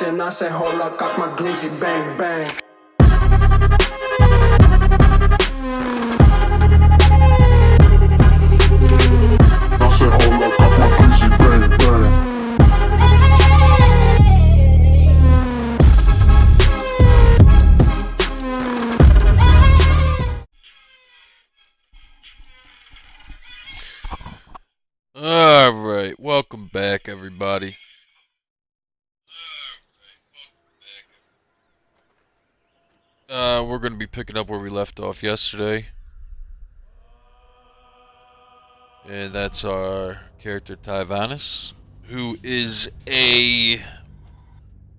and I say hold up, cock my glizzy, bang bang. I say hold up, cock my glizzy, bang bang. Alright, welcome back everybody. We're going to be picking up where we left off yesterday. And that's our character Tyvanus, who is a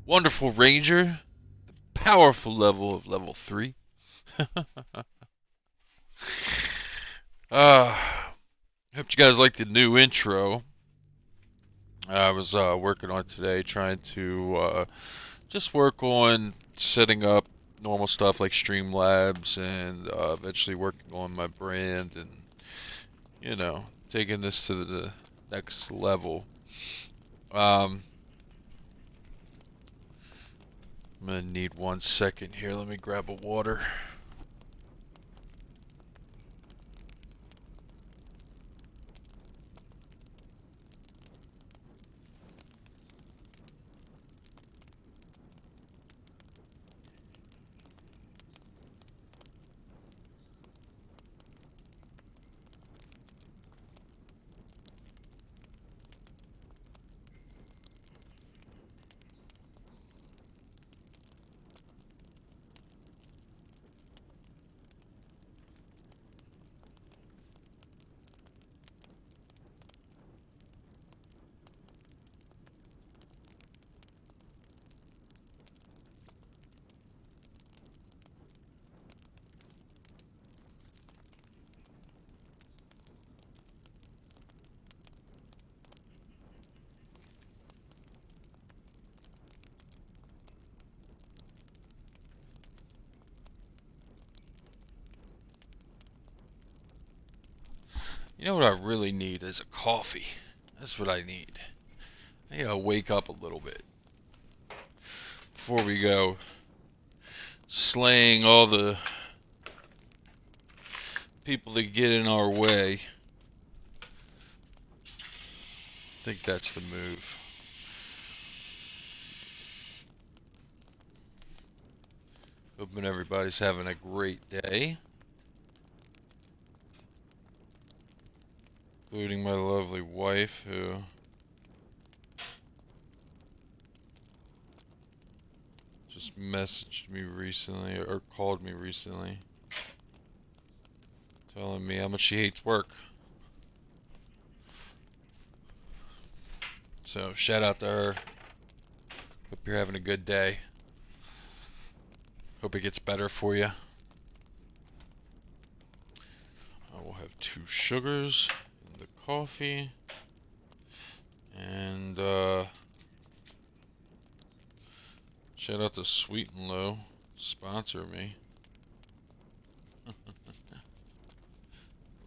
wonderful ranger, the powerful level of level 3. Hope you guys like the new intro. I was working on it today, trying to just work on setting up normal stuff like Streamlabs and eventually working on my brand and, you know, taking this to the next level. I'm gonna need 1 second here. Let me grab a water. You know what I really need is a coffee. That's what I need. I gotta wake up a little bit before we go slaying all the people that get in our way. I think that's the move. Hoping everybody's having a great day, including my lovely wife who just messaged me recently or called me recently telling me how much she hates work. So shout out to her. Hope you're having a good day. Hope it gets better for you. I will have 2 sugars in the coffee. And shout out to Sweet and Low. Sponsor me.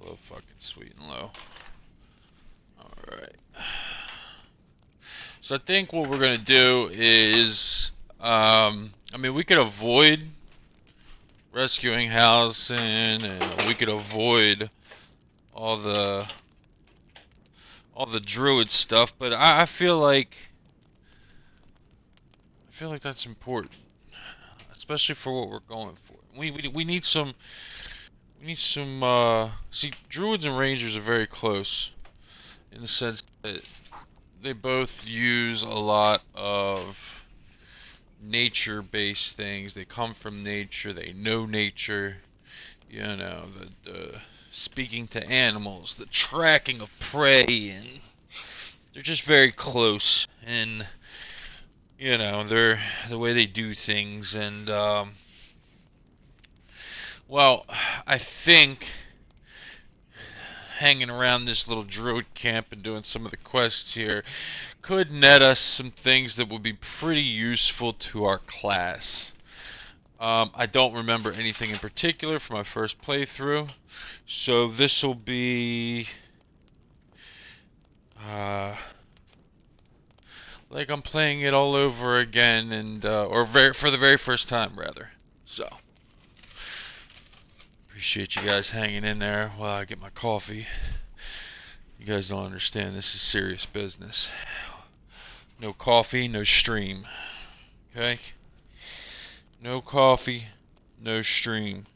Love fucking Sweet and Low. Alright. So I think what we're going to do is, I mean, we could avoid rescuing Hallison, and we could avoid all the druid stuff, but I feel like that's important, especially for what we're going for. We need some see, druids and rangers are very close in the sense that they both use a lot of nature-based things. They come from nature, they know nature, you know, the speaking to animals, the tracking of prey, and they're just very close, and you know, they're the way they do things. And well, I think hanging around this little druid camp and doing some of the quests here could net us some things that would be pretty useful to our class. I don't remember anything in particular from my first playthrough, so this will be like I'm playing it all over again, and for the very first time, rather. So, appreciate you guys hanging in there while I get my coffee. You guys don't understand, this is serious business. No coffee, no stream. Okay? No coffee, no stream.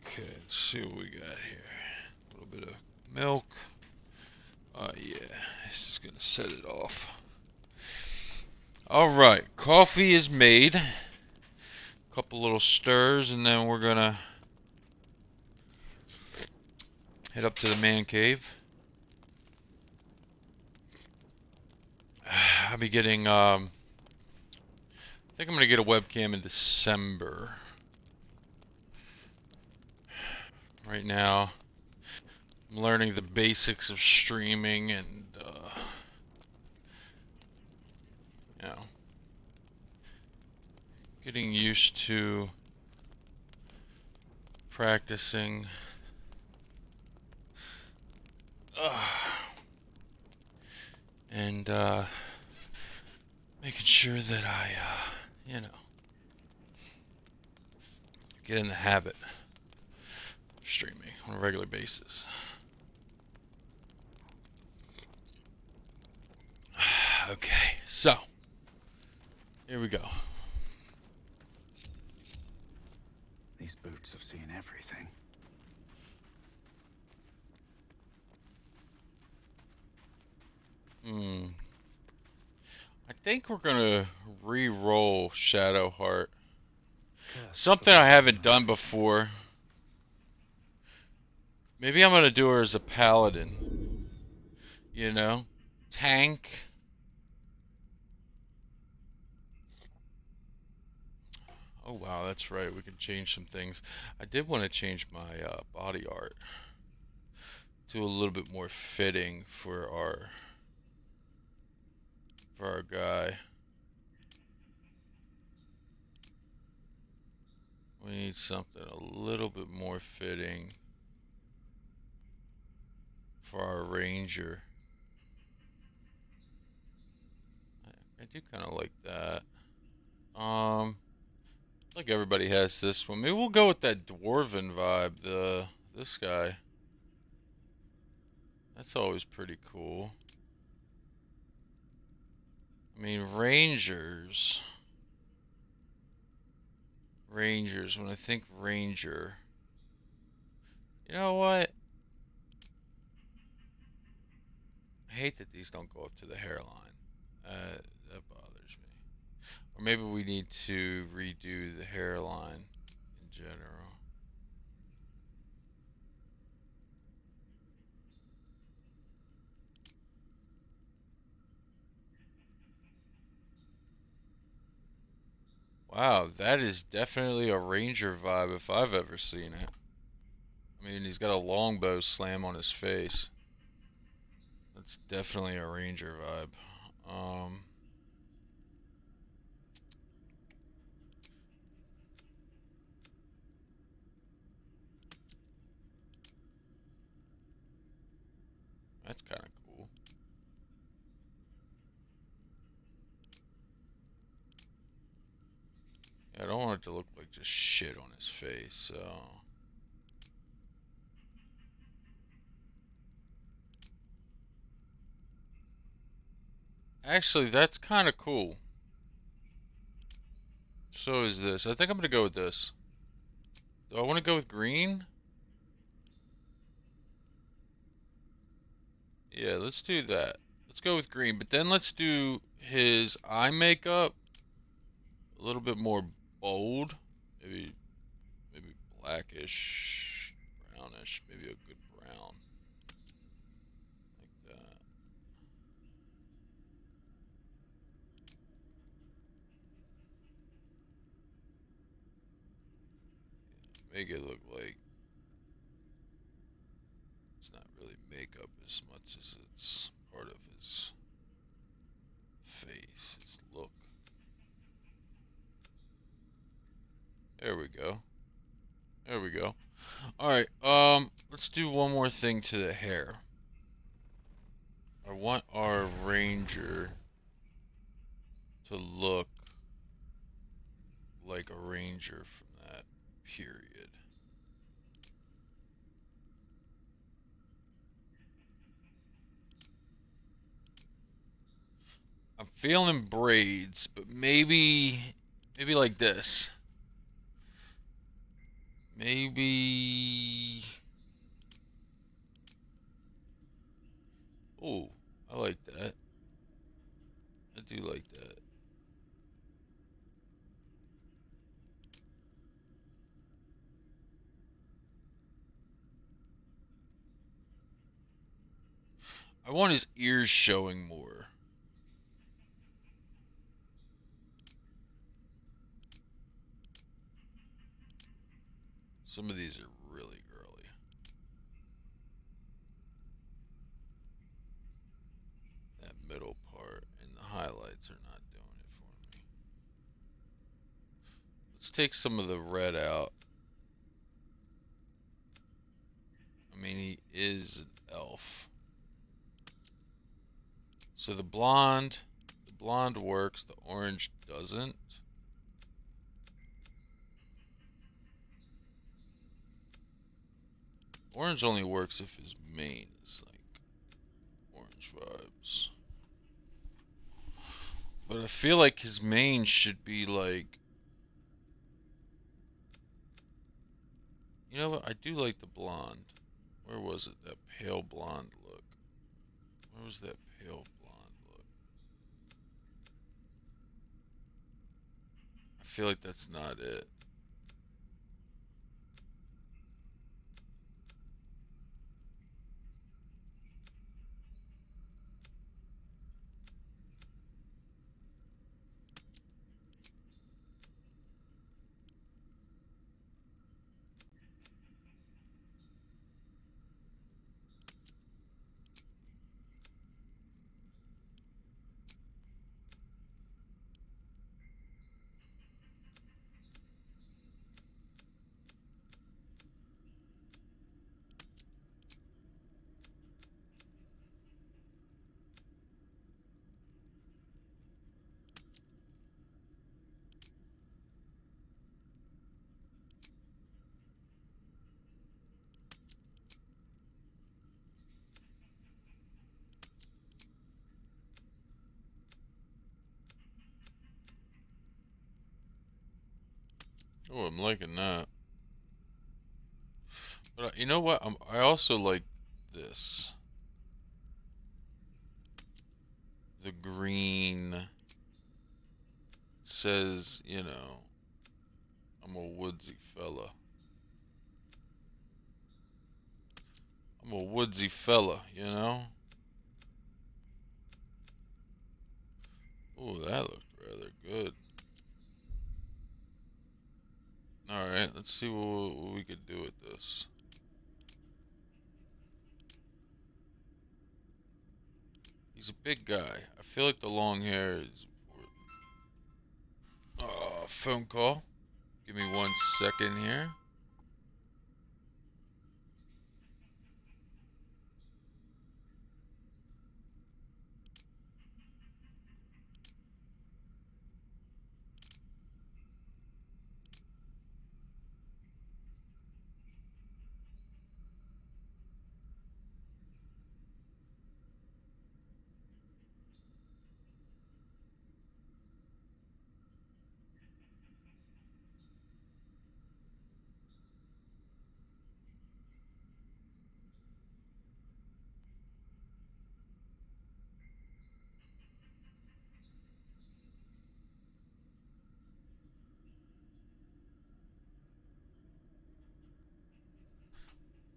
Okay, let's see what we got here. A little bit of milk. Yeah, this is gonna set it off. Alright, coffee is made. Couple little stirs, and then we're gonna head up to the man cave. I'll be getting, I think I'm gonna get a webcam in December. Right now, I'm learning the basics of streaming and, you know, getting used to practicing. And making sure that I, you know, get in the habit of streaming on a regular basis. Okay, so here we go. These boots have seen everything. I think we're gonna re-roll Shadowheart. Something I haven't done before. Maybe I'm gonna do her as a paladin. You know? Tank. Oh wow, that's right. We can change some things. I did want to change my body art to a little bit more fitting for our guy. We need something a little bit more fitting for our ranger. I do kind of like that. Like everybody has this one. Maybe we'll go with that dwarven vibe. This guy. That's always pretty cool. I mean, rangers. Rangers. When I think ranger, you know what? I hate that these don't go up to the hairline. That bothers me. Or maybe we need to redo the hairline in general. Wow, that is definitely a ranger vibe if I've ever seen it. I mean, he's got a longbow slam on his face. That's definitely a ranger vibe. That's kind of cool. Yeah, I don't want it to look like just shit on his face, so... Actually, that's kind of cool. So is this. I think I'm going to go with this. Do I want to go with green? Yeah, let's do that. Let's go with green, but then let's do his eye makeup a little bit more bold. Maybe blackish, brownish, maybe a good brown. Like that. Make it look like it's not really makeup as much as it's part of his face, his look. There we go. There we go. Alright, let's do one more thing to the hair. I want our ranger to look like a ranger from that period. I'm feeling braids, but maybe like this. Maybe. Oh, I like that. I do like that. I want his ears showing more. Some of these are really girly. That middle part and the highlights are not doing it for me. Let's take some of the red out. I mean, he is an elf. So the blonde works, the orange doesn't. Orange only works if his mane is like orange vibes. But I feel like his mane should be like, you know what? I do like the blonde. Where was it? That pale blonde look. Where was that pale blonde look? I feel like that's not it. Oh, I'm liking that. But you know what? I also like this. The green says, you know, I'm a woodsy fella. I'm a woodsy fella, you know? Oh, that looked rather good. Alright, let's see what we could do with this. He's a big guy. I feel like the long hair is important. Phone call. Give me 1 second here.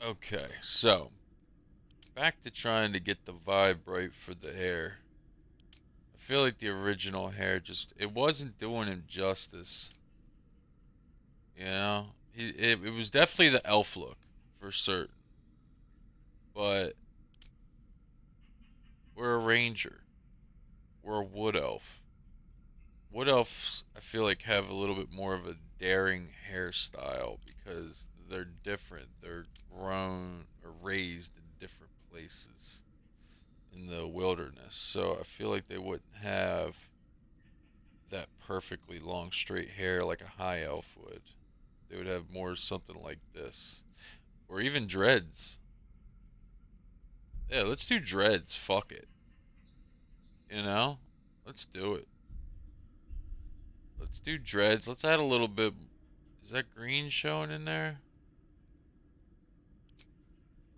Okay, so back to trying to get the vibe right for the hair. I feel like the original hair it wasn't doing him justice. You know, it was definitely the elf look for certain. But we're a ranger. We're a wood elf. Wood elves, I feel like, have a little bit more of a daring hairstyle because they're different. They're grown or raised in different places in the wilderness. So I feel like they wouldn't have that perfectly long straight hair like a high elf would. They would have more something like this. Or even dreads. Yeah, let's do dreads. Fuck it. You know? Let's do it. Let's do dreads. Let's add a little bit. Is that green showing in there?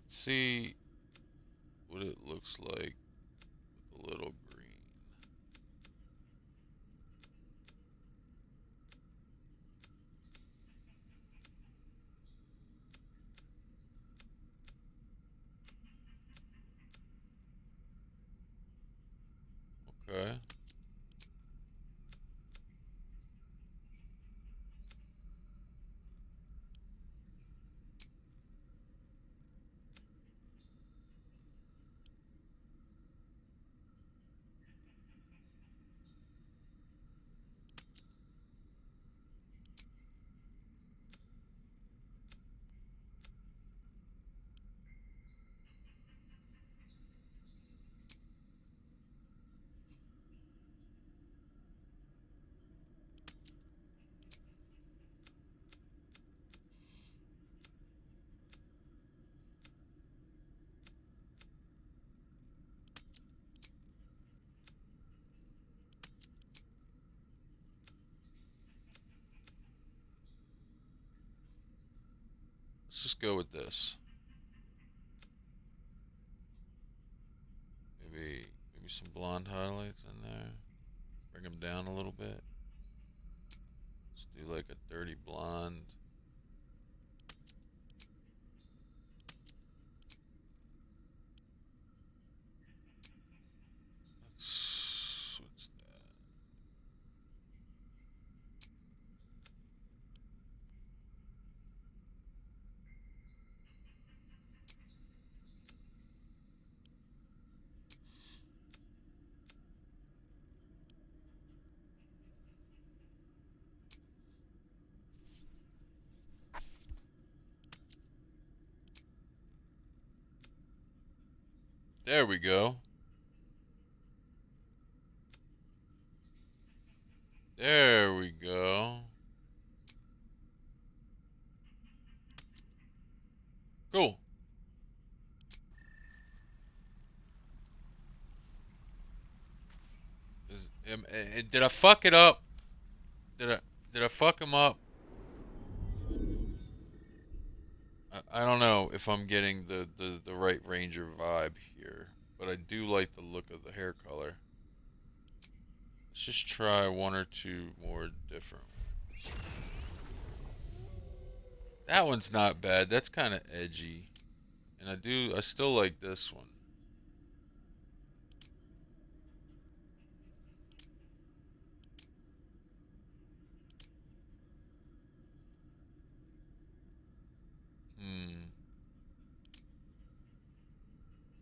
Let's see what it looks like with a little green. Okay. Let's just go with this. Maybe some blonde highlights in there. Bring them down a little bit. Let's do like a dirty blonde. What's that? There we go. There we go. Cool. Did I fuck it up? Did I fuck him up? I don't know if I'm getting the right Ranger vibe here, but I do like the look of the hair color. Let's just try one or two more different ones. That one's not bad. That's kind of edgy. And I still like this one.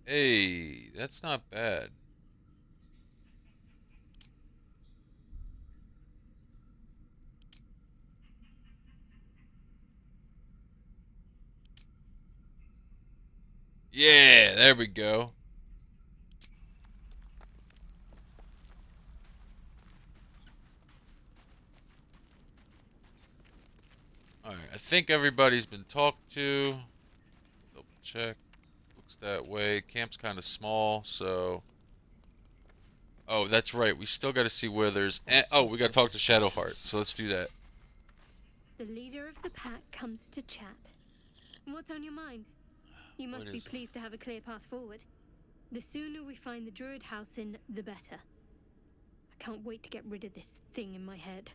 Hey, that's not bad. Yeah, there we go. Alright, I think everybody's been talked to. Double check. Looks that way. Camp's kind of small, so... Oh, that's right. We still got to see where there's... Oh, we got to talk to Shadowheart, so let's do that. The leader of the pack comes to chat. What's on your mind? You must be pleased to have a clear path forward. The sooner we find the druid house in, the better. I can't wait to get rid of this thing in my head.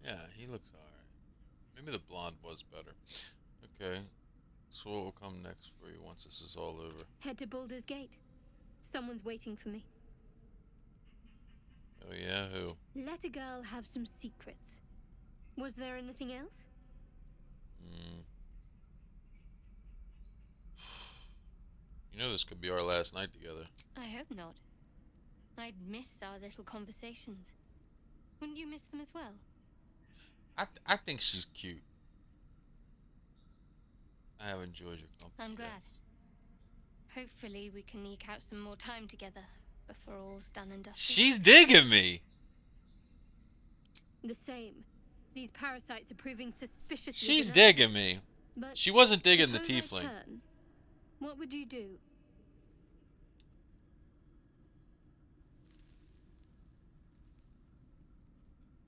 Yeah, he looks alright. Maybe the blonde was better. Okay, so what will come next for you once this is all over? Head to Baldur's Gate. Someone's waiting for me. Oh yeah, who? Let a girl have some secrets. Was there anything else? You know this could be our last night together. I hope not. I'd miss our little conversations. Wouldn't you miss them as well? I think she's cute. I have enjoyed your company. I'm glad. Hopefully we can eke out some more time together before all's done and dusted. She's digging me. The same. These parasites are proving suspiciously She's benign, digging me. but She wasn't digging the suppose I tiefling. turn. What would you do?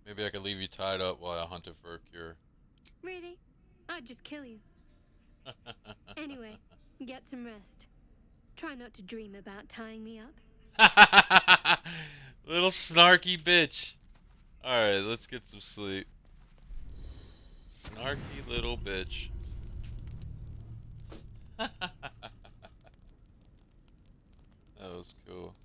Maybe I could leave you tied up while I hunted for a cure. Really? I'd just kill you. Anyway, get some rest. Try not to dream about tying me up. Little snarky bitch. Alright, let's get some sleep. Snarky little bitch. That was cool.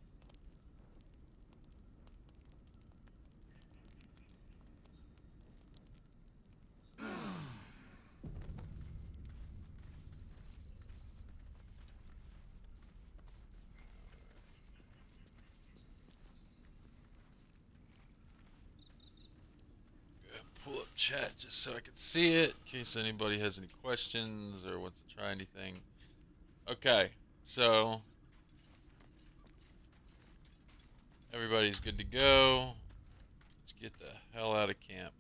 Pull up chat just so I can see it in case anybody has any questions or wants to try anything. Okay, so everybody's good to go. Let's get the hell out of camp.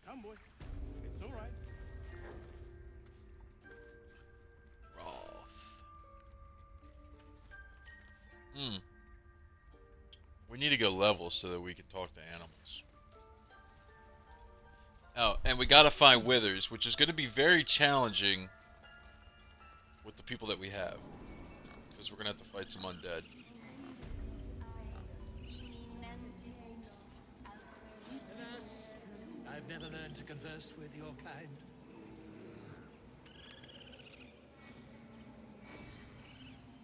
Come, boy. It's all right. Roth. We need to go level so that we can talk to animals. Oh, and we gotta find withers, which is gonna be very challenging with the people that we have. Because we're gonna have to fight some undead. Alas, I've never learned to converse with your kind.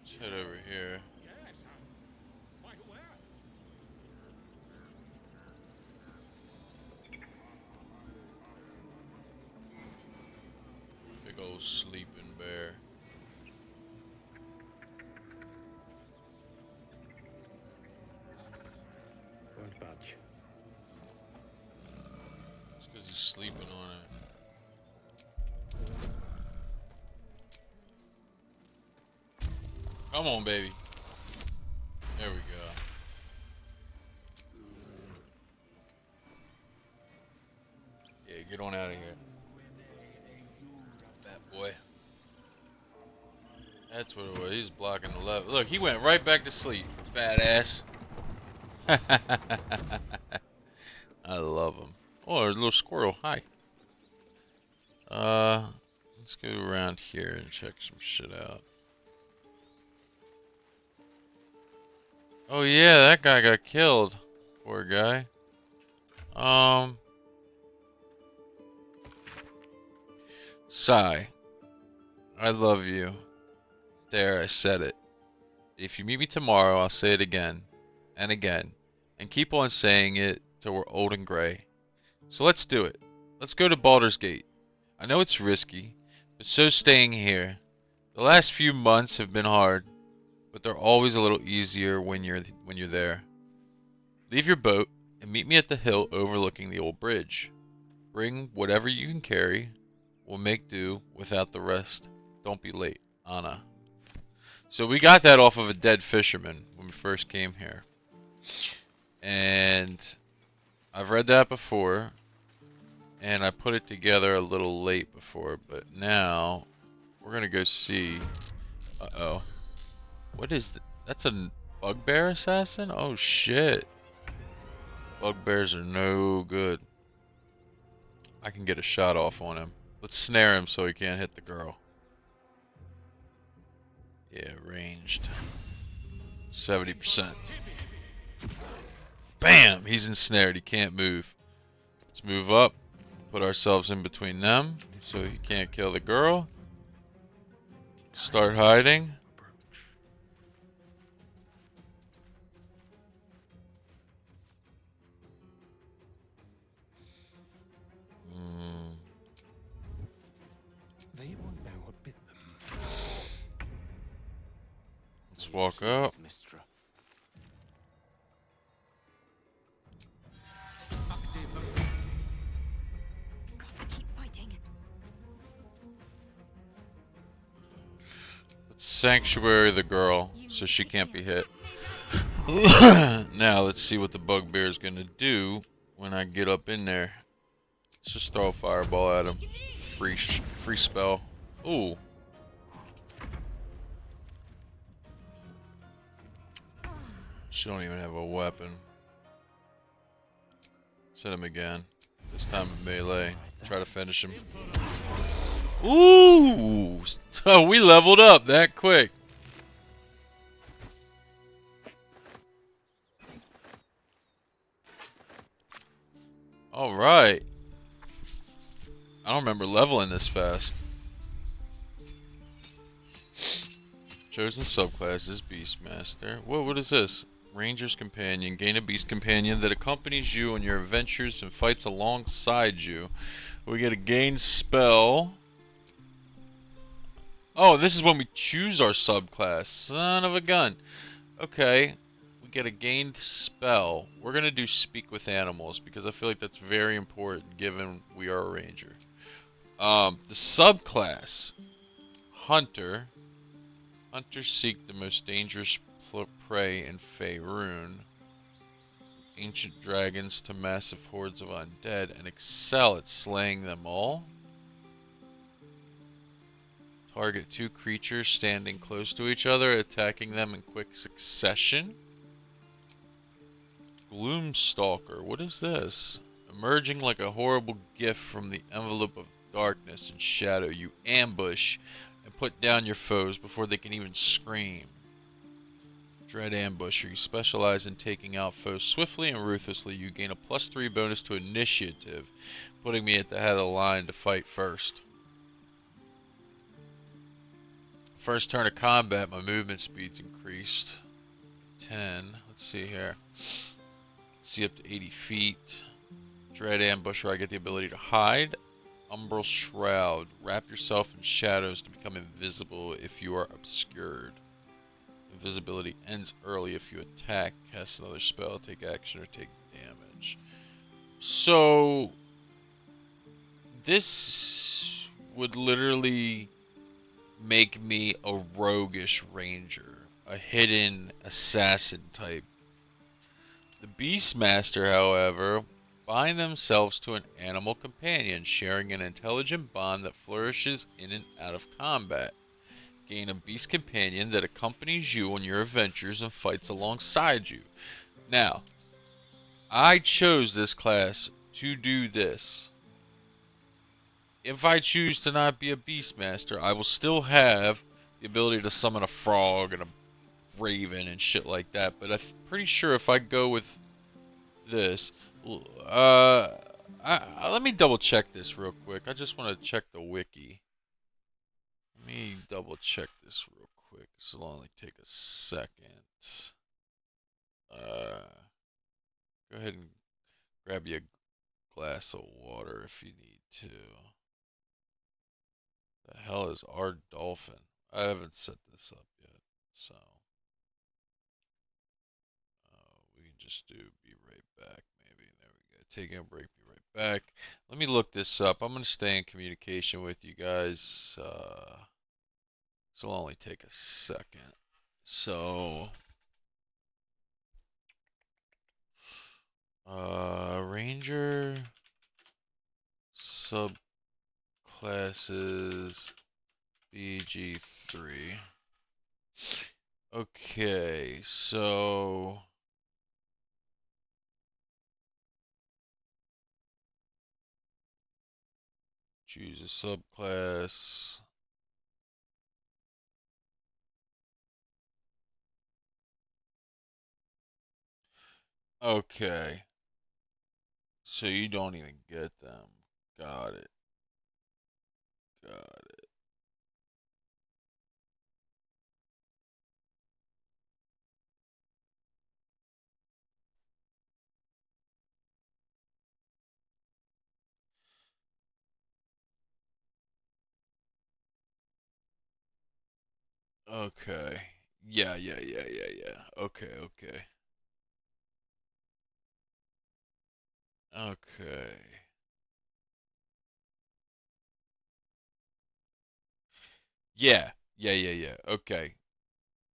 Let's head over here. Yes, I'm quite aware. Big old sleeping bear. Won't budge. It's because he's sleeping on it. Come on, baby. There we go. Yeah, get on out of here. Fat boy. That's what it was. He's blocking the left. Look, he went right back to sleep. Fat ass. I love him. Oh, a little squirrel. Hi. Let's go around here and check some shit out. Oh yeah, that guy got killed. Poor guy. Sigh. I love you. There, I said it. If you meet me tomorrow, I'll say it again and again and keep on saying it till we're old and gray. So let's do it. Let's go to Baldur's Gate. I know it's risky, but so's staying here. The last few months have been hard, but they're always a little easier when you're there. Leave your boat and meet me at the hill overlooking the old bridge. Bring whatever you can carry. We'll make do without the rest. Don't be late, Anna. So we got that off of a dead fisherman when we first came here. And I've read that before. And I put it together a little late before. But now we're going to go see. Uh-oh. What is that? That's a bugbear assassin? Oh shit. Bugbears are no good. I can get a shot off on him. Let's snare him so he can't hit the girl. Yeah, ranged. 70%. Bam! He's ensnared. He can't move. Let's move up. Put ourselves in between them so he can't kill the girl. Start hiding. They won't know what bit them. Let's walk up. Mistra. Sanctuary the girl, so she can't be hit. Now let's see what the bugbear is gonna do when I get up in there. Let's just throw a fireball at him. Free spell. Ooh. She don't even have a weapon. Let's hit him again. This time in melee. Try to finish him. Ooh! So we leveled up that quick. Alright. I don't remember leveling this fast. Chosen subclass is Beastmaster. Whoa, what is this? Ranger's Companion. Gain a Beast Companion that accompanies you on your adventures and fights alongside you. We get a gain spell. Oh, this is when we choose our subclass. Son of a gun. Okay. We get a gained spell. We're going to do Speak with Animals because I feel like that's very important given we are a ranger. The subclass. Hunter. Hunters seek the most dangerous prey in Faerun. Ancient dragons to massive hordes of undead and excel at slaying them all. Target 2 creatures standing close to each other, attacking them in quick succession. Gloomstalker, what is this? Emerging like a horrible gift from the envelope of darkness and shadow, you ambush and put down your foes before they can even scream. Dread Ambusher, you specialize in taking out foes swiftly and ruthlessly. You gain a +3 bonus to initiative, putting me at the head of the line to fight first. First turn of combat, my movement speed's increased. 10. Let's see here. Let's see up to 80 feet. Dread Ambusher, I get the ability to hide. Umbral Shroud. Wrap yourself in shadows to become invisible if you are obscured. Invisibility ends early if you attack, cast another spell, take action, or take damage. So, this would literally make me a roguish ranger, a hidden assassin type. The Beastmaster, however, bind themselves to an animal companion, sharing an intelligent bond that flourishes in and out of combat. Gain a beast companion that accompanies you on your adventures and fights alongside you. Now, I chose this class to do this. If I choose to not be a Beastmaster, I will still have the ability to summon a frog and a raven and shit like that. But I'm pretty sure if I go with this, let me double check this real quick. I just want to check the wiki. Let me double check this real quick. This will only take a second. Go ahead and grab you a glass of water if you need to. The hell is our dolphin? I haven't set this up yet, so we can just do be right back. Maybe there we go. Taking a break, be right back. Let me look this up. I'm gonna stay in communication with you guys. This will only take a second. So, Ranger subclasses BG3. Okay, so choose a subclass. Okay. So you don't even get them. Got it. Got it. Okay. Yeah. Okay, okay. Okay. Yeah. Yeah. Okay.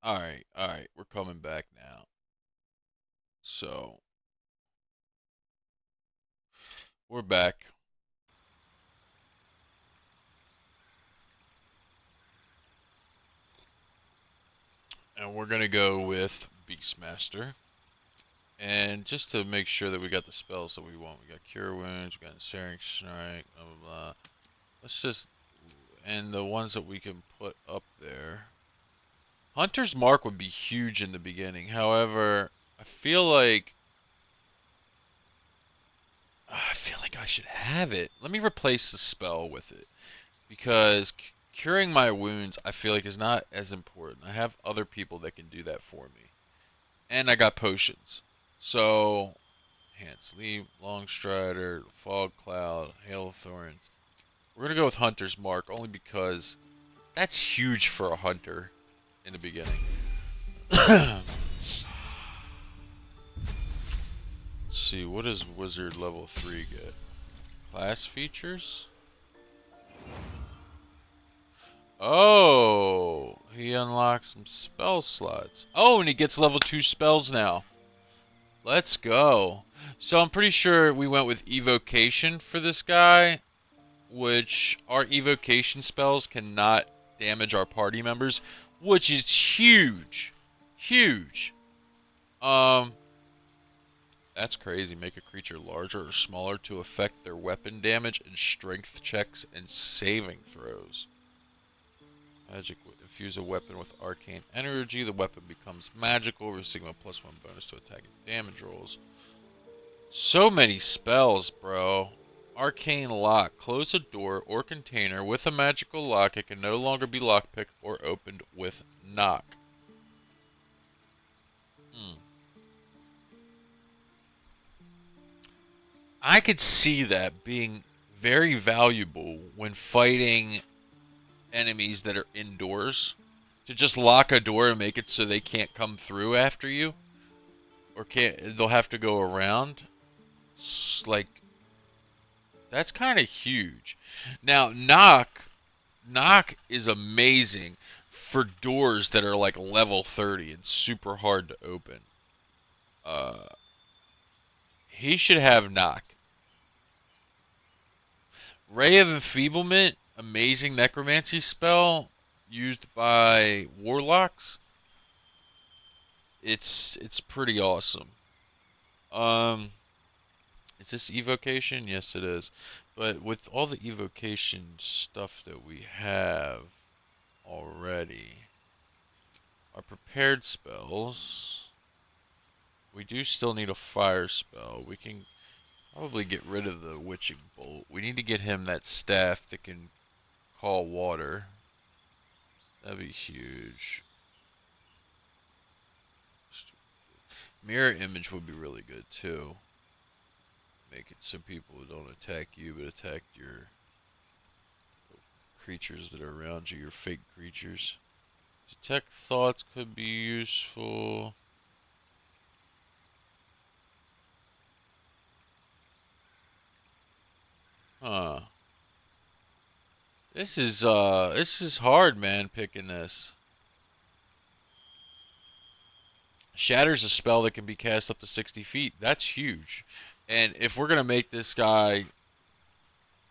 Alright. We're coming back now. So, we're back. And we're gonna go with Beastmaster. And just to make sure that we got the spells that we want, we got Cure Wounds, we got Ensnaring Strike, blah blah blah. Let's just, and the ones that we can put up there. Hunter's Mark would be huge in the beginning. However, I feel like I should have it. Let me replace the spell with it because curing my wounds I feel like is not as important. I have other people that can do that for me. And I got potions. So, Hand Sleep, Long Strider, Fog Cloud, Hail of Thorns. We're going to go with Hunter's Mark only because that's huge for a hunter in the beginning. Let's see, what does Wizard level 3 get? Class features? Oh, he unlocks some spell slots. Oh, and he gets level 2 spells now. Let's go. So I'm pretty sure we went with Evocation for this guy, which our Evocation spells cannot damage our party members, which is huge. Huge. That's crazy. Make a creature larger or smaller to affect their weapon damage and strength checks and saving throws. Magic. Infuse a weapon with arcane energy. The weapon becomes magical, receiving a +1 bonus to attack and damage rolls. So many spells, bro. Arcane Lock. Close a door or container with a magical lock. It can no longer be lockpicked or opened with knock. I could see that being very valuable when fighting enemies that are indoors. To just lock a door and make it so they can't come through after you. Or they'll have to go around. Like, that's kind of huge. Now, knock is amazing for doors that are like level 30 and super hard to open. He should have knock. Ray of Enfeeblement, amazing necromancy spell used by warlocks. It's pretty awesome. Is this evocation? Yes, it is. But with all the evocation stuff that we have already, our prepared spells, we do still need a fire spell. We can probably get rid of the witching bolt. We need to get him that staff that can call water. That'd be huge. Mirror image would be really good too. Make it so people don't attack you but attack your creatures that are around you, your fake creatures. Detect thoughts could be useful. Huh. This is hard, man, picking this. Shatter's a spell that can be cast up to 60 feet. That's huge. And if we're going to make this guy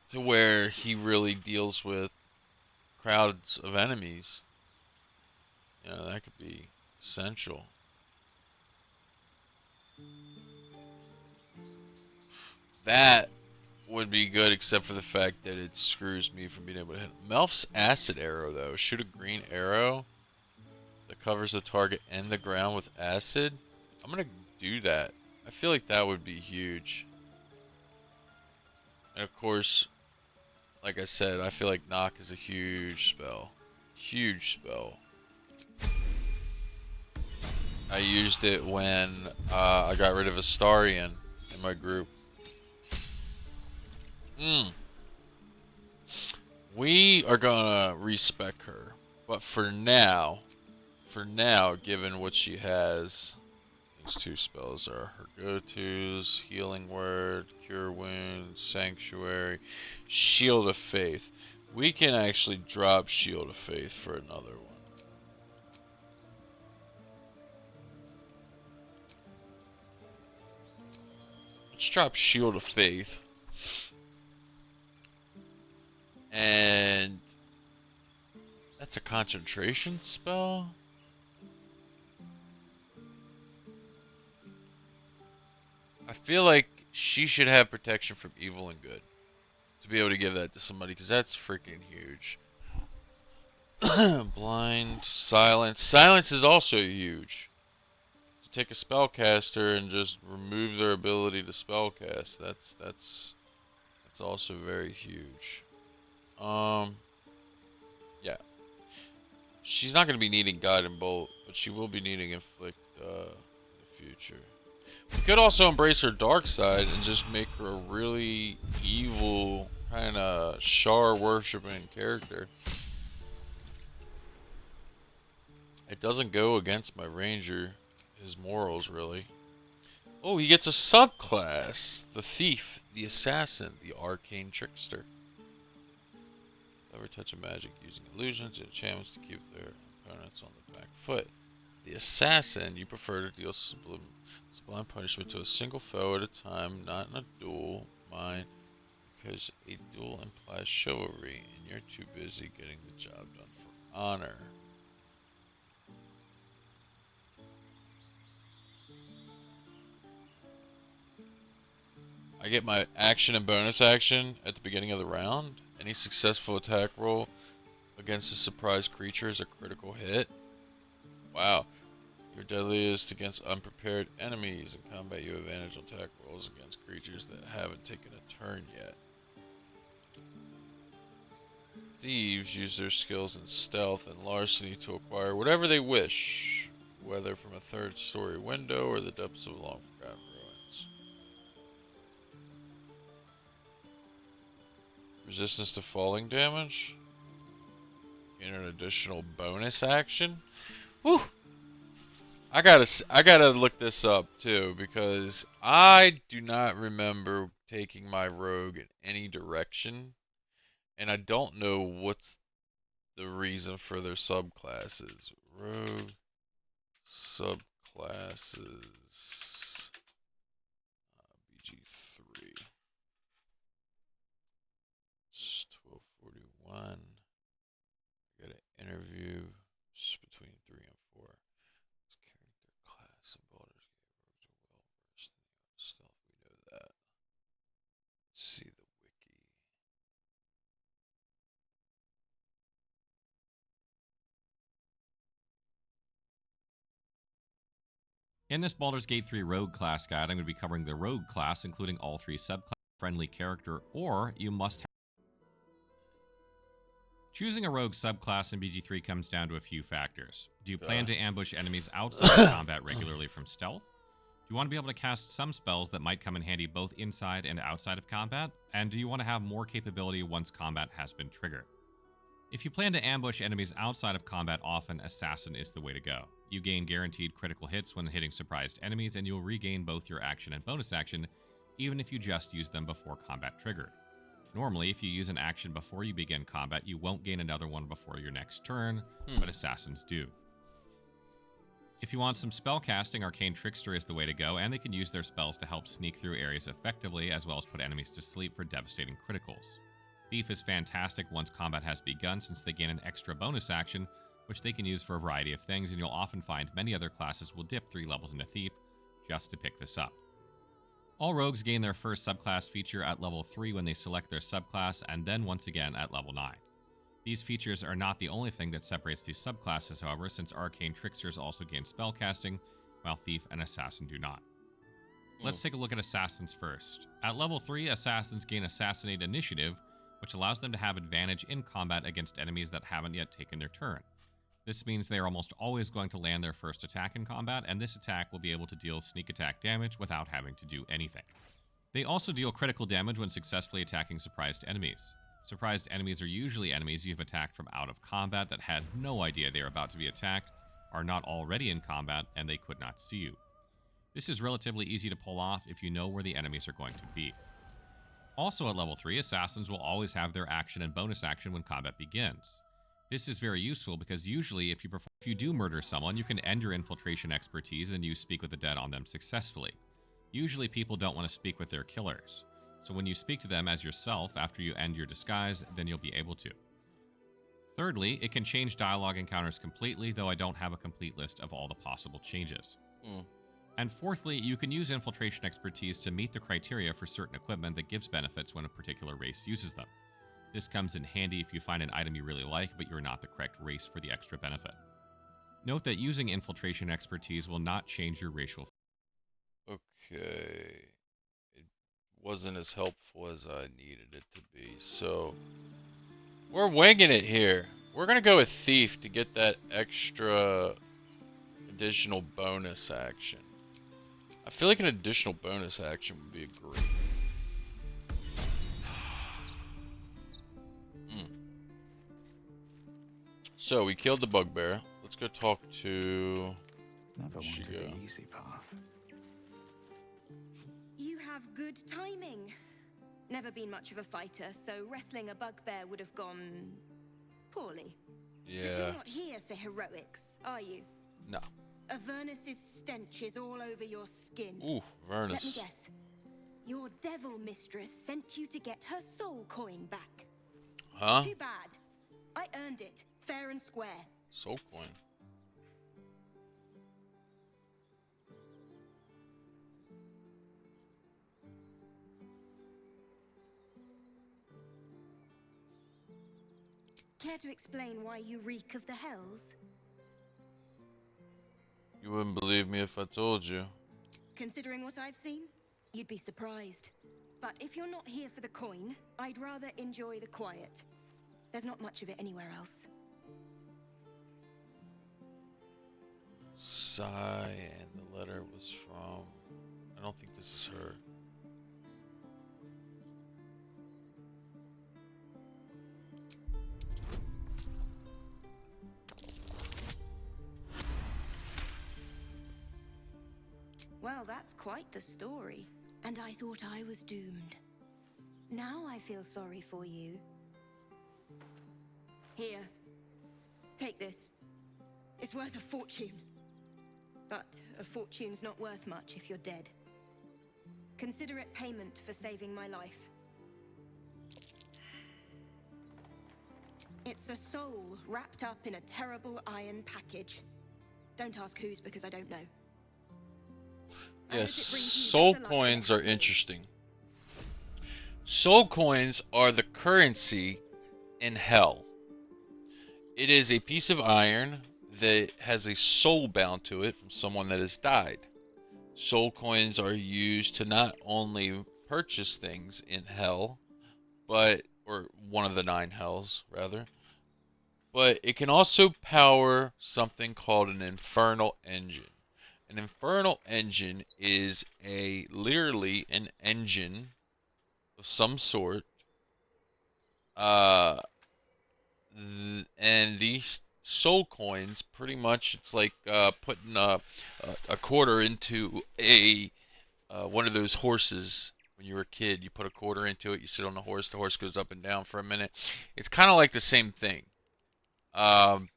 to where he really deals with crowds of enemies, you know, that could be essential. That would be good, except for the fact that it screws me from being able to hit. Melf's acid arrow, though. Shoot a green arrow that covers the target and the ground with acid. I'm gonna do that. I feel like that would be huge. And of course, like I said, I feel like knock is a huge spell. Huge spell. I used it when I got rid of Astarion in my group. We are gonna respec her, but for now, given what she has, these two spells are her go-tos: Healing Word, Cure Wounds, Sanctuary, Shield of Faith. We can actually drop Shield of Faith for another one. Let's drop Shield of Faith. And that's a concentration spell? I feel like she should have protection from evil and good. To be able to give that to somebody, because that's freaking huge. Blind, silence. Silence is also huge. To take a spellcaster and just remove their ability to spellcast, that's also very huge. Yeah. She's not going to be needing Guiding Bolt, but she will be needing Inflict in the future. We could also embrace her dark side and just make her a really evil, kind of Shar worshipping character. It doesn't go against my ranger, his morals really. Oh, he gets a subclass: the thief, the assassin, the arcane trickster. Never touch a magic using illusions and enchantments to keep their opponents on the back foot. The assassin, you prefer to deal sublime punishment to a single foe at a time, not in a duel. Mine, because a duel implies chivalry, and you're too busy getting the job done for honor. I get my action and bonus action at the beginning of the round. Any successful attack roll against a surprise creature is a critical hit. Wow. Your deadliest against unprepared enemies. In combat, you have advantage on attack rolls against creatures that haven't taken a turn yet. Thieves use their skills in stealth and larceny to acquire whatever they wish, whether from a third-story window or the depths of long-forgotten ruins. Resistance to falling damage. Gain an additional bonus action. Whew! I gotta look this up too, because I do not remember taking my rogue in any direction, and I don't know what's the reason for their subclasses. Rogue subclasses BG3. It's 1241. I got an interview between 3 and 4. Character class and Baldur's Gate are well versed in the stealth. We know that. Let's see the wiki. In this Baldur's Gate 3 Rogue class guide, I'm going to be covering the Rogue class, including all 3 subclasses, friendly character, or you must have. Choosing a Rogue subclass in BG3 comes down to a few factors. Do you plan to ambush enemies outside of combat regularly from stealth? Do you want to be able to cast some spells that might come in handy both inside and outside of combat? And do you want to have more capability once combat has been triggered? If you plan to ambush enemies outside of combat often, Assassin is the way to go. You gain guaranteed critical hits when hitting surprised enemies, and you'll regain both your action and bonus action, even if you just use them before combat triggered. Normally, if you use an action before you begin combat, you won't gain another one before your next turn, but Assassins do. If you want some spell casting, Arcane Trickster is the way to go, and they can use their spells to help sneak through areas effectively, as well as put enemies to sleep for devastating criticals. Thief is fantastic once combat has begun, since they gain an extra bonus action, which they can use for a variety of things, and you'll often find many other classes will dip 3 levels into Thief just to pick this up. All rogues gain their first subclass feature at level 3 when they select their subclass, and then once again at level 9. These features are not the only thing that separates these subclasses, however, since Arcane Tricksters also gain spellcasting, while Thief and Assassin do not. Let's take a look at Assassins first. At level 3, Assassins gain Assassinate Initiative, which allows them to have advantage in combat against enemies that haven't yet taken their turn. This means they are almost always going to land their first attack in combat, and this attack will be able to deal sneak attack damage without having to do anything. They also deal critical damage when successfully attacking surprised enemies. Surprised enemies are usually enemies you've attacked from out of combat that had no idea they are about to be attacked, are not already in combat, and they could not see you. This is relatively easy to pull off if you know where the enemies are going to be. Also at level 3, assassins will always have their action and bonus action when combat begins. This is very useful because usually if you do murder someone, you can end your infiltration expertise and use Speak with the Dead on them successfully. Usually people don't want to speak with their killers, so when you speak to them as yourself after you end your disguise, then you'll be able to. Thirdly, it can change dialogue encounters completely, though I don't have a complete list of all the possible changes. And fourthly, you can use infiltration expertise to meet the criteria for certain equipment that gives benefits when a particular race uses them. This comes in handy if you find an item you really like, but you're not the correct race for the extra benefit. Note that using infiltration expertise will not change your racial. Okay. It wasn't as helpful as I needed it to be, so we're winging it here. We're gonna go with Thief to get that extra additional bonus action. I feel like an additional bonus action would be great. So we killed the bugbear. Let's go talk to. Never She wanted go. the easy path. You have good timing. Never been much of a fighter, so wrestling a bugbear would have gone poorly. But Yeah. you're not here for heroics, are you? No. Avernus's stench is all over your skin. Ooh, Let me Vernus. guess. Your devil mistress sent you to get her soul coin back. Huh? Too bad. I earned it, fair and square. Soul coin. Care to explain why you reek of the hells? You wouldn't believe me if I told you. Considering what I've seen, you'd be surprised. But if you're not here for the coin, I'd rather enjoy the quiet. There's not much of it anywhere else. Sigh, and the letter was from. I don't think this is her. Well, that's quite the story. And I thought I was doomed. Now I feel sorry for you. Here. Take this. It's worth a fortune. But a fortune's not worth much if you're dead. Consider it payment for saving my life. It's a soul wrapped up in a terrible iron package. Don't ask whose because I don't know. I hope it Yes, brings you soul better luck than it coins are has me. interesting. Soul coins are the currency in hell. It is a piece of iron that has a soul bound to it from someone that has died. Soul coins are used to not only purchase things in hell, or one of the 9 hells, rather, but it can also power something called an infernal engine. An infernal engine is literally an engine of some sort, and these soul coins, pretty much, it's like putting a quarter into one of those horses. When you were a kid, you put a quarter into it, you sit on the horse goes up and down for a minute. It's kind of like the same thing, but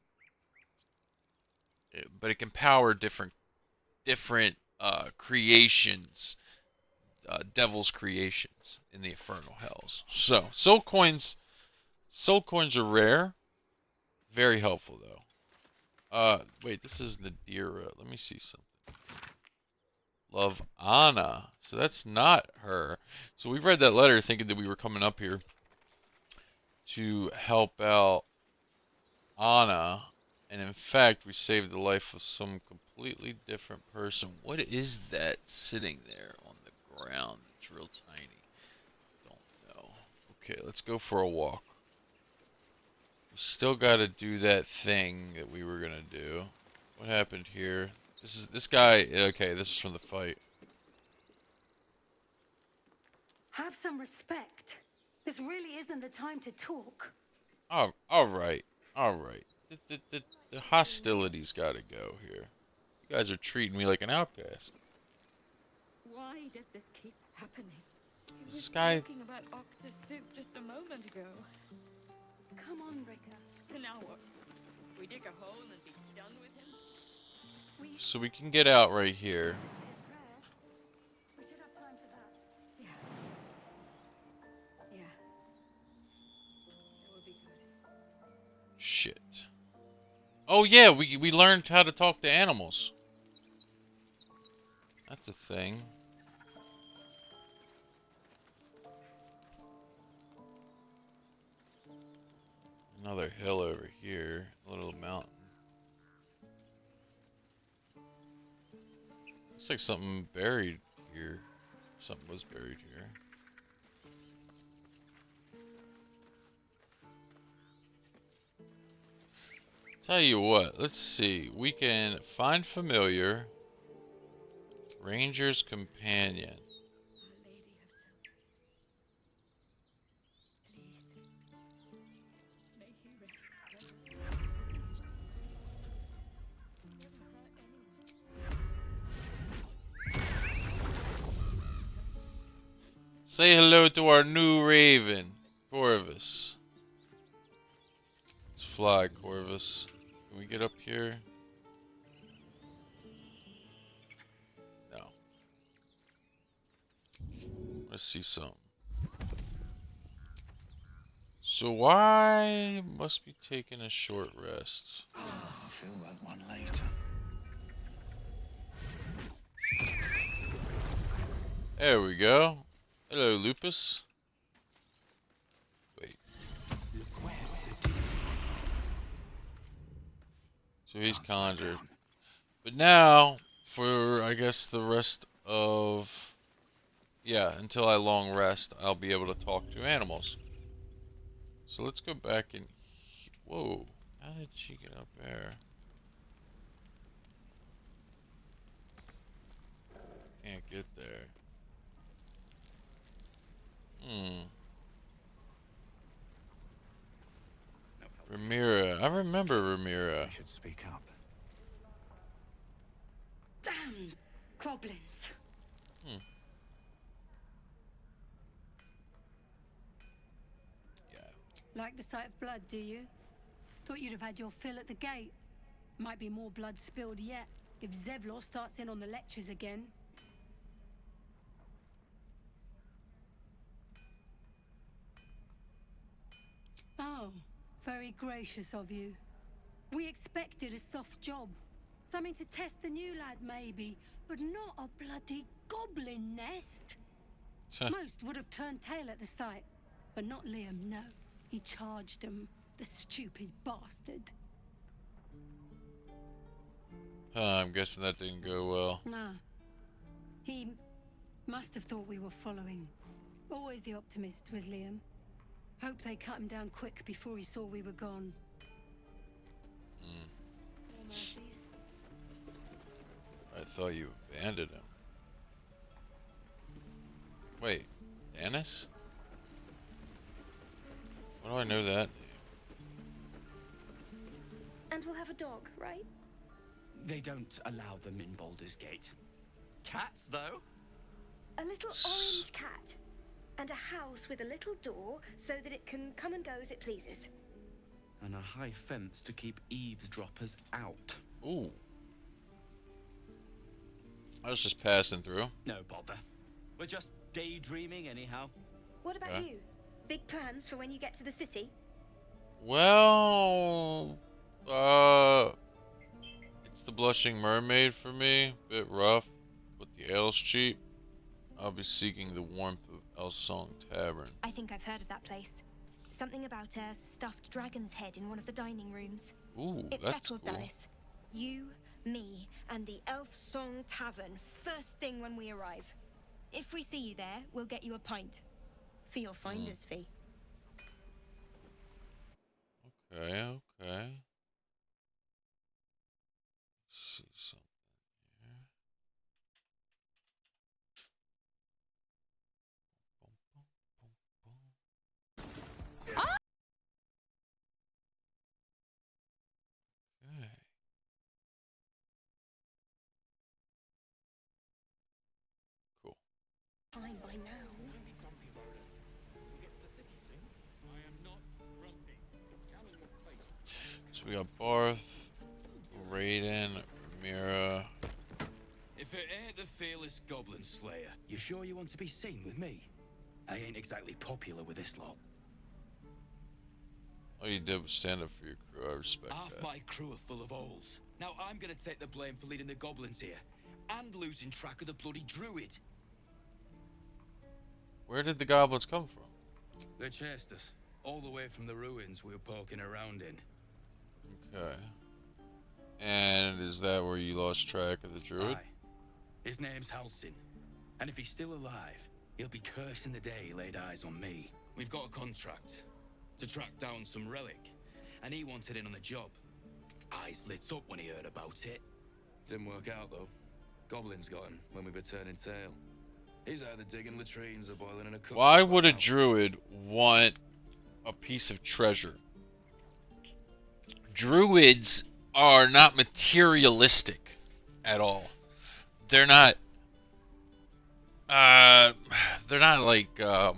it can power different creations, devil's creations in the infernal hells. So soul coins are rare, very helpful though. Wait, this is Nadira. Let me see something. Love Anna. So that's not her. So we read that letter thinking that we were coming up here to help out Anna. And in fact, we saved the life of some completely different person. What is that sitting there on the ground? It's real tiny. Don't know. Okay, let's go for a walk. We still got to do that thing that we were gonna do. What happened here? This guy. Okay, this is from the fight. Have some respect. This really isn't the time to talk. Oh, all right. The hostility's got to go here. You guys are treating me like an outcast. Why does this keep happening? He This was guy. talking about octa soup just a moment ago. Come on, Ricker. And now what? We dig a hole and be done with him? So we can get out right here. Say a prayer. We should have time for that. Yeah. Yeah. That would be good. Shit. Oh yeah, we learned how to talk to animals. That's a thing. Another hill over here, a little mountain. Looks like something buried here. Something was buried here. Tell you what, let's see. We can find familiar. Ranger's companion. Our Lady of Soap. Please. May he rest well. Never hurt anyone. Say hello to our new raven, Corvus. Let's fly, Corvus. Can we get up here? No. Let's see some. So why must be taking a short rest? I'll feel that one later. There we go. Hello, Lupus. Wait. So he's conjured. But now, for I guess the rest of... Yeah, until I long rest, I'll be able to talk to animals. So let's go back and... Whoa, how did she get up there? Can't get there. Ramira. I remember Ramira. I should speak up. Damn goblins. Yeah. Like the sight of blood, do you? Thought you'd have had your fill at the gate. Might be more blood spilled yet if Zevlor starts in on the lectures again. Oh, very gracious of you. We expected a soft job. Something to test the new lad, maybe, but not a bloody goblin nest. Most would have turned tail at the sight, but not Liam, no. He charged them, the stupid bastard. I'm guessing that didn't go well. Nah. He must have thought we were following. Always the optimist was Liam. Hope they cut him down quick before he saw we were gone. Small mercies. I thought you abandoned him. Wait, Dennis? Why do I know that name? And we'll have a dog, right? They don't allow them in Baldur's Gate. Cats, though? A little orange cat. And a house with a little door so that it can come and go as it pleases. And a high fence to keep eavesdroppers out. Ooh. I was just passing through. No bother. We're just daydreaming anyhow. What about you? Big plans for when you get to the city? Well, it's the Blushing Mermaid for me. Bit rough, but the ale's cheap. I'll be seeking the warmth of Elsong Tavern. I think I've heard of that place. Something about a stuffed dragon's head in one of the dining rooms. Ooh, It's that's settled, cool. Dennis. You, me, and the Elf Song Tavern first thing when we arrive. If we see you there, we'll get you a pint. For your finder's fee. Okay, okay. See something here. Okay. Cool. Fine by now. we got Barth, Raiden, Mira. If it ain't the fearless Goblin Slayer, you sure you want to be seen with me? I ain't exactly popular with this lot. All you did was stand up for your crew. I respect Half that. my crew are full of holes. Now I'm gonna take the blame for leading the goblins here, and losing track of the bloody druid. Where did the goblins come from? They chased us, all the way from the ruins we were poking around in. Okay. And is that where you lost track of the druid? Aye. His name's Halsin, and if he's still alive, he'll be cursing the day he laid eyes on me. We've got a contract to track down some relic, and he wanted in on the job. Eyes lit up when he heard about it. Didn't work out though. Goblins got him when we were turning tail. He's either digging latrines or boiling in a cook. Why would a druid want a piece of treasure? Druids are not materialistic at all. They're not like I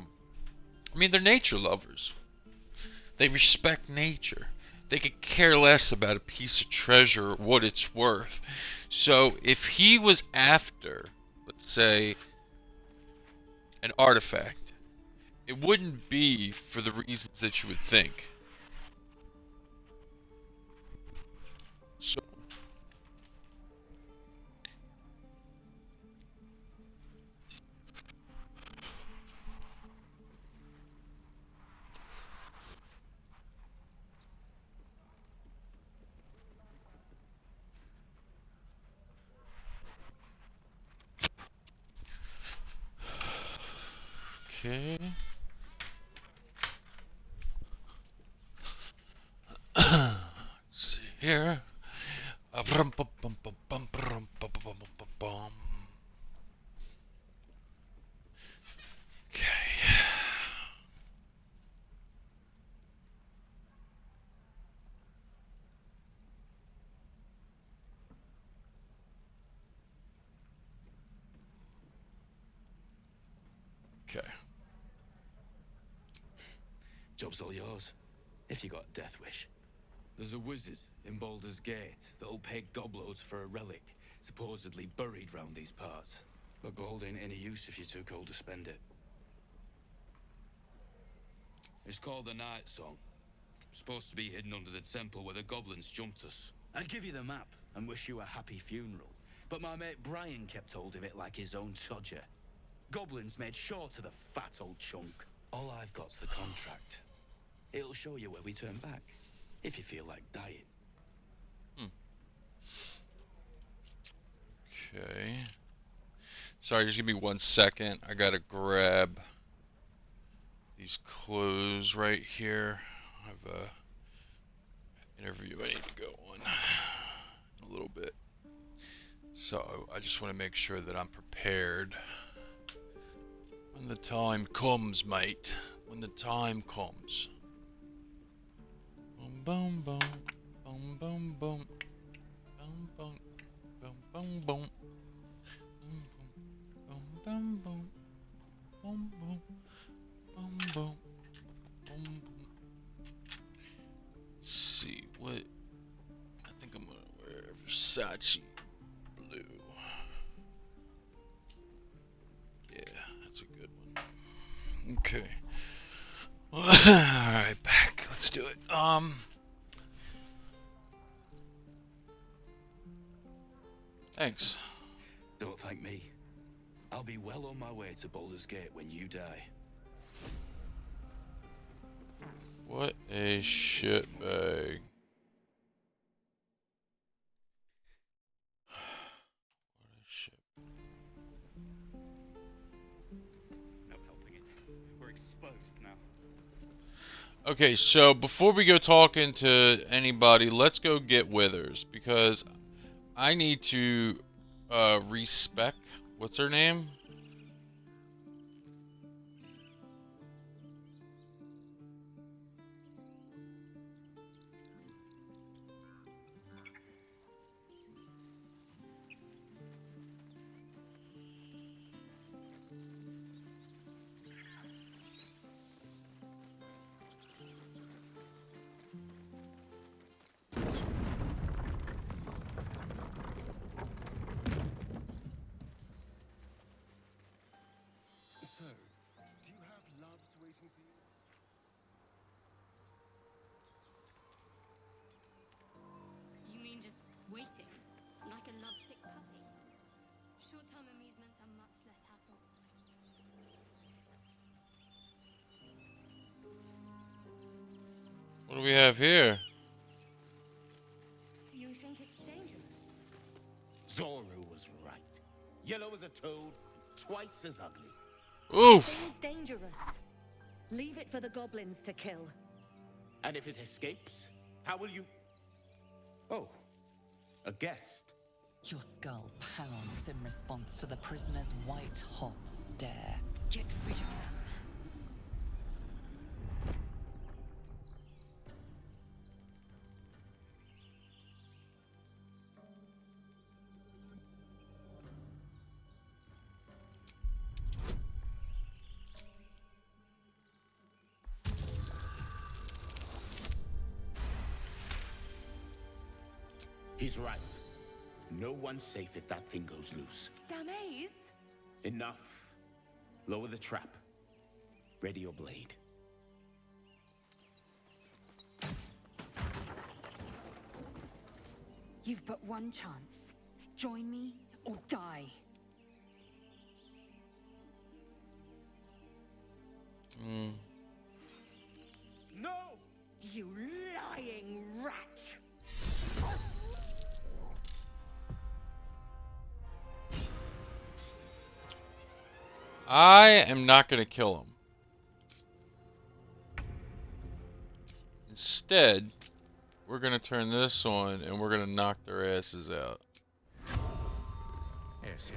mean, they're nature lovers. They respect nature. They could care less about a piece of treasure or what it's worth. So if he was after, let's say, an artifact, it wouldn't be for the reasons that you would think. So okay. Let's see here. Okay. Okay. Job's all yours, if you got a death wish. There's a wizard in Baldur's Gate that'll pay gobloads for a relic, supposedly buried round these parts. But gold ain't any use if you're too cold to spend it. It's called the Night Song. Supposed to be hidden under the temple where the goblins jumped us. I'd give you the map and wish you a happy funeral, but my mate Brian kept hold of it like his own Todger. Goblins made sure to the fat old chunk. All I've got's the contract. It'll show you where we turn back, if you feel like dying. Okay. Sorry, just give me 1 second. I gotta grab these clothes right here. I have a interview I need to go on in a little bit. So I just want to make sure that I'm prepared when the time comes, mate. When the time comes. Boom, boom, boom, boom, boom, boom, boom, boom, boom, boom, boom, boom, boom, boom, boom, boom, boom, boom. Let's see what I think I'm gonna wear. Versace blue. Yeah, that's a good one. Okay. All right, back. Let's do it. Thanks. Don't thank me. I'll be well on my way to Baldur's Gate when you die. What a shitbag. What a shit. No helping it. We're exposed now. Okay, so before we go talking to anybody, let's go get Withers, because I need to respec. What's her name? What do we have here? You think it's dangerous? Zoru was right. Yellow as a toad, twice as ugly. Oof. Thing's dangerous. Leave it for the goblins to kill. And if it escapes, how will you... Oh, a guest. Your skull pounds in response to the prisoner's white-hot stare. Get rid of them. He's right. No one's safe if that thing goes loose. Damaze? Enough. Lower the trap. Ready your blade. You've but one chance. Join me or die. No! You lying rat! I am not going to kill him. Instead, we're going to turn this on and we're going to knock their asses out. Yes,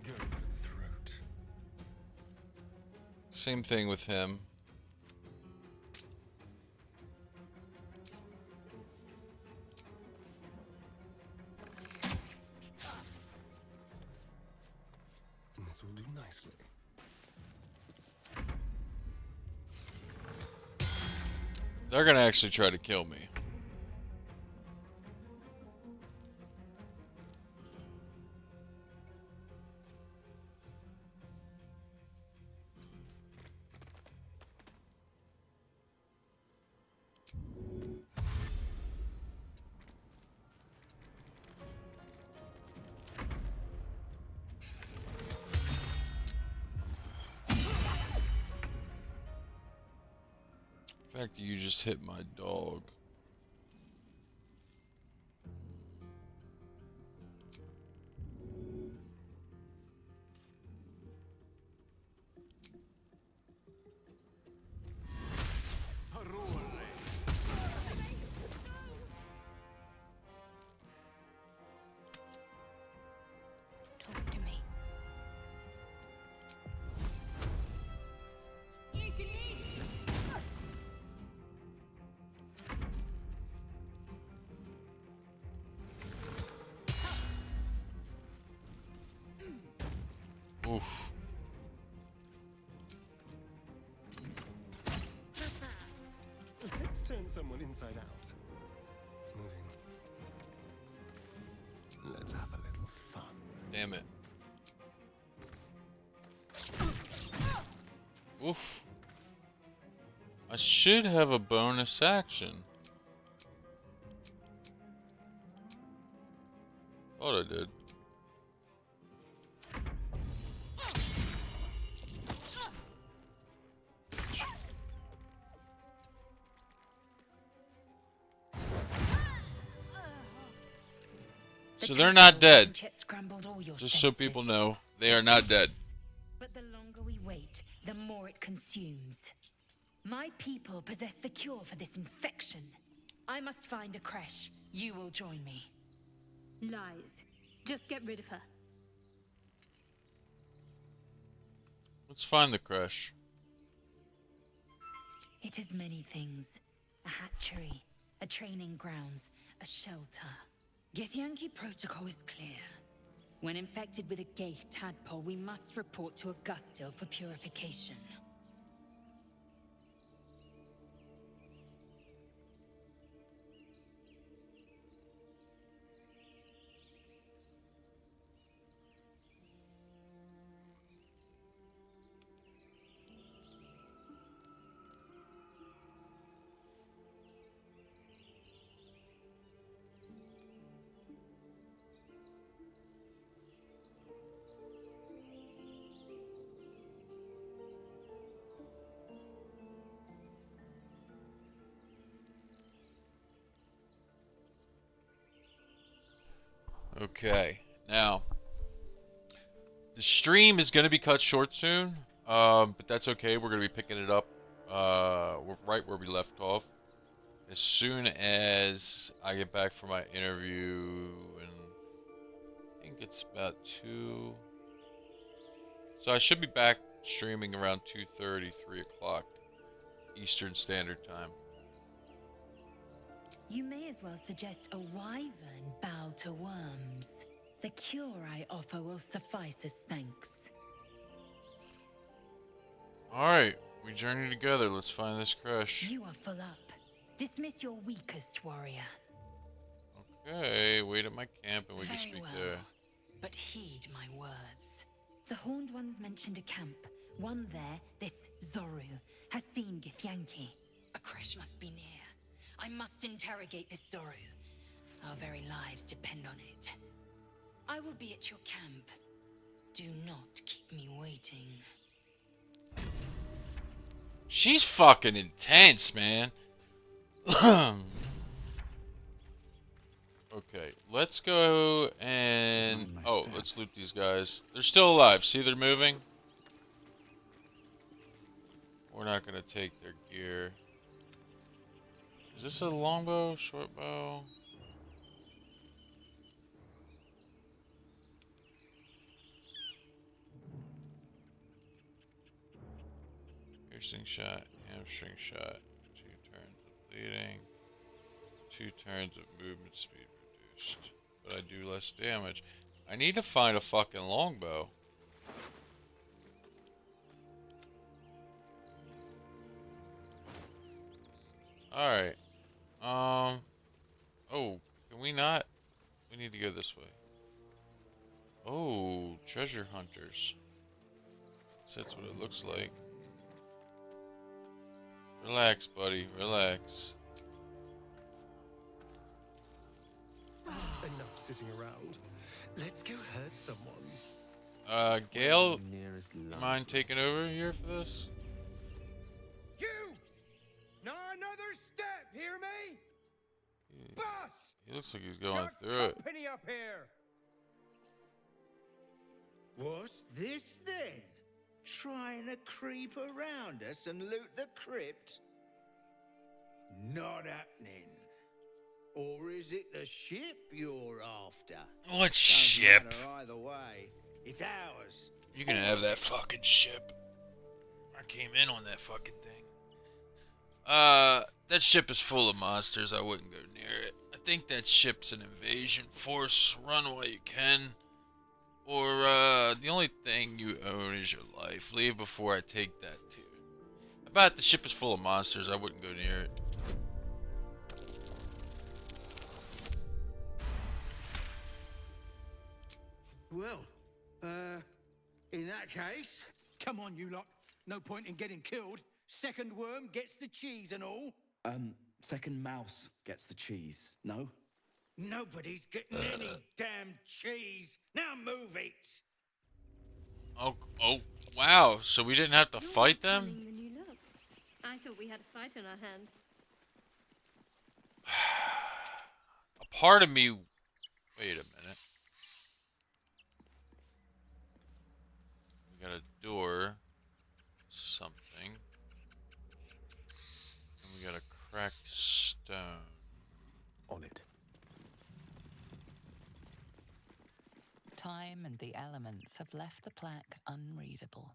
Go for the throat. Same thing with him. This will do nicely. They're going to actually try to kill me. The fact that you just hit my dog. Talk to me. Oof. Let's turn someone inside out. Moving. Let's have a little fun. Damn it. Oof. I should have a bonus action. Thought I did. So they're not dead. Just so people know, they are not dead. But the longer we wait, the more it consumes. My people possess the cure for this infection. I must find a creche. You will join me. Lies. Just get rid of her. Let's find the crush. It is many things. A hatchery, a training grounds, a shelter. Githyanki protocol is clear. When infected with a Gaith tadpole, we must report to Augustil for purification. Okay, now the stream is going to be cut short soon, but that's okay. We're going to be picking it up right where we left off as soon as I get back from my interview, and I think it's about 2. So I should be back streaming around 2:30, 3 o'clock Eastern Standard Time. You may as well suggest a wyvern bow to worms. The cure I offer will suffice as thanks. Alright, we journey together. Let's find this crush. You are full up. Dismiss your weakest warrior. Okay, wait at my camp and we can Very speak well, there. but heed my words. The Horned Ones mentioned a camp. One there, this Zoru, has seen Githyanki. A crash must be near. I must interrogate this Zoru. Our very lives depend on it. I will be at your camp. Do not keep me waiting. She's fucking intense, man. Okay, let's go and... Oh, let's loot these guys. They're still alive. See, they're moving. We're not gonna take their gear. Is this a longbow, short bow? Piercing shot, hamstring shot, 2 turns of bleeding, 2 turns of movement speed reduced, but I do less damage. I need to find a fucking longbow. Alright. Oh, can we not? We need to go this way. Oh, treasure hunters. So that's what it looks like. Relax, buddy, relax. Enough sitting around. Let's go hurt someone. Gale, mind taking over here for this? You! Not another step, hear me? Boss! He looks like he's going Got through it. company up here. What's this then? Trying to creep around us and loot the crypt? Not happening. Or is it the ship you're after? What Don't ship? matter either way. It's ours. You can have that fucking ship. I came in on that fucking thing. That ship is full of monsters. I wouldn't go near it. I think that ship's an invasion force. Run while you can. Or, the only thing you own is your life. Leave before I take that too. I bet the ship is full of monsters. I wouldn't go near it. Well, in that case, come on, you lot. No point in getting killed. Second worm gets the cheese and all. Second mouse gets the cheese, no? Nobody's getting any damn cheese. Now move it. Oh, wow. So we didn't have to fight them? The new look. I thought we had a fight on our hands. A part of me... Wait a minute. We got a door. Something. And we got a cracked stone. On it. Time and the elements have left the plaque unreadable.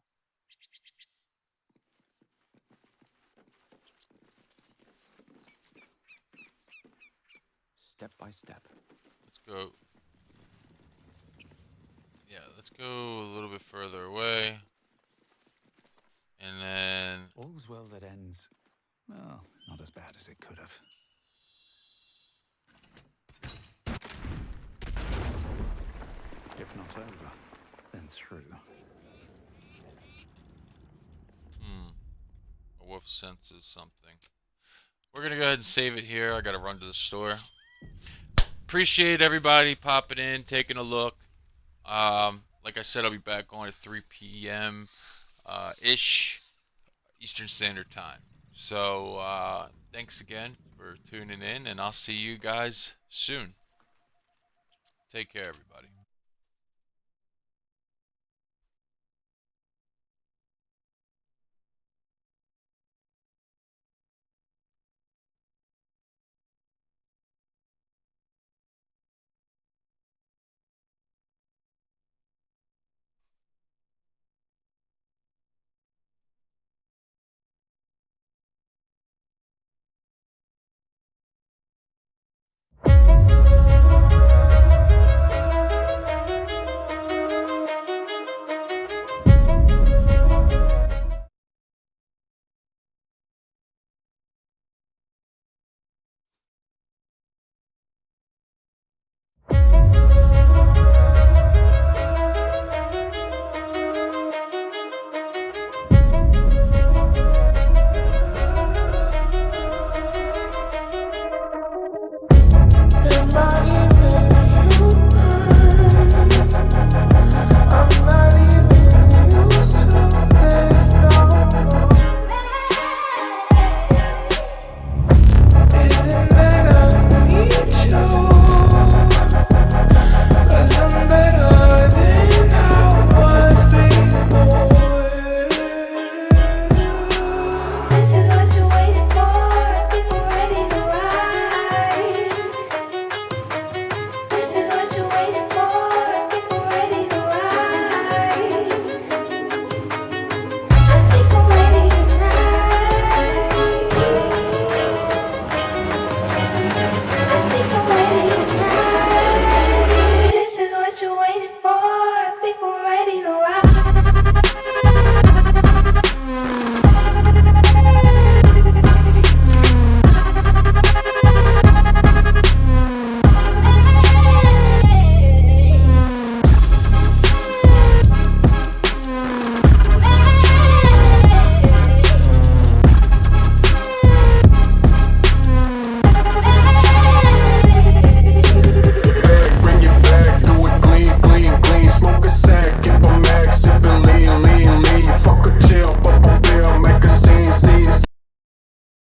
Step by step. Let's go. Yeah, let's go a little bit further away. And then... All's well that ends. Well, not as bad as it could have. If not over, then through. A wolf senses something. We're gonna go ahead and save it here. I gotta run to the store. Appreciate everybody popping in, taking a look. Like I said, I'll be back on at 3 p.m. Ish Eastern Standard Time. So thanks again for tuning in, and I'll see you guys soon. Take care, everybody.